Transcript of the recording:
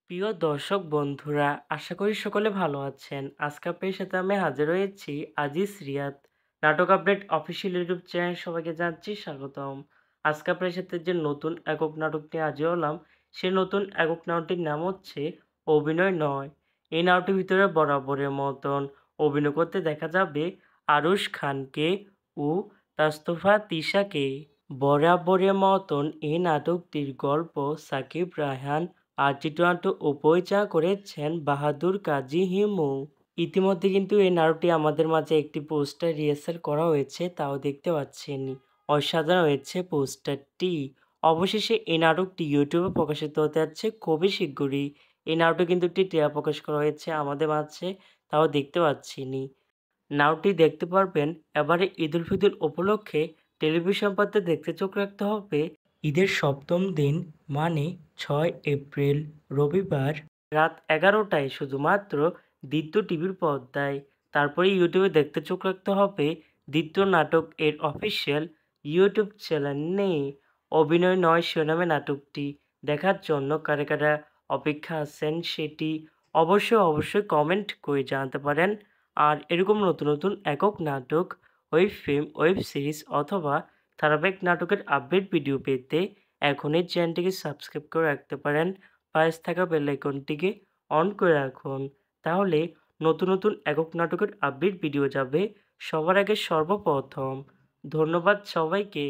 প্রিয় দর্শক বন্ধুরা, আশা করি সকলে ভালো আছেন। আজকে আপনাদের সাথে আমি হাজির হয়েছি আজিজ রিয়াদ। নাটক আপডেট অফিসিয়াল ইউটিউব চ্যানেল সবাইকে জানাচ্ছি স্বাগতম। আজকে আপনাদের সাথে যে নতুন একক নাটক নিয়ে হাজির হলাম, সেই নতুন একক নাটকটির নাম হচ্ছে অভিনয় নয়। এই নাটকটির ভিতরে বরাবরের মতন অভিনয় করতে দেখা যাবে আরুশ খানকে ও তাস্তফা তিশাকে। বরাবরের মতন এই নাটকটির গল্প সাকিব রায়হান আর চিত্রনাট্য ও পরিচালনা করেছেন বাহাদুর কাজী হিমু। ইতিমধ্যে কিন্তু এই নাটকটি আমাদের মাঝে একটি পোস্টার রিহার্সাল করা হয়েছে, তাও দেখতে পাচ্ছেন। অসাধারণ হয়েছে পোস্টারটি। অবশেষে এই নাটকটি ইউটিউবে প্রকাশিত হতে যাচ্ছে খুবই শিগগিরই। এই নাটকে কিন্তু একটি ট্রেলার প্রকাশ করা হয়েছে আমাদের মাঝে, তাও দেখতে পাচ্ছিনি। নাটকটি দেখতে পারবেন এবারে ঈদুল ফিতর উপলক্ষে। টেলিভিশন পর্দায় দেখতে চোখ রাখতে হবে ঈদের সপ্তম দিন, মানে 6 এপ্রিল রবিবার রাত 11টায় শুধুমাত্র দ্বিতীয় টিভির পর্দায়। তারপরে ইউটিউবে দেখতে চোখ রাখতে হবে দ্বিতীয় নাটক এর অফিসিয়াল ইউটিউব চ্যানেলে। অভিনয় নয় শিরোনামে নাটকটি দেখার জন্য কারা কারা অপেক্ষা আছেন সেটি অবশ্যই কমেন্ট করে জানাতে পারেন। আর এরকম নতুন নতুন একক নাটক, ওয়েব ফিল্ম, ওয়েব সিরিজ অথবা ধারাবাহিক নাটকের আপডেট ভিডিও পেতে এখনই চ্যানেলটিকে সাবস্ক্রাইব করে রাখতে পারেন। পাশে থাকা বেল আইকনটিকে অন করে রাখুন। তাহলে নতুন নতুন একক নাটকের আপডেট ভিডিও যাবে সবার আগে সর্বপ্রথম। ধন্যবাদ সবাইকে।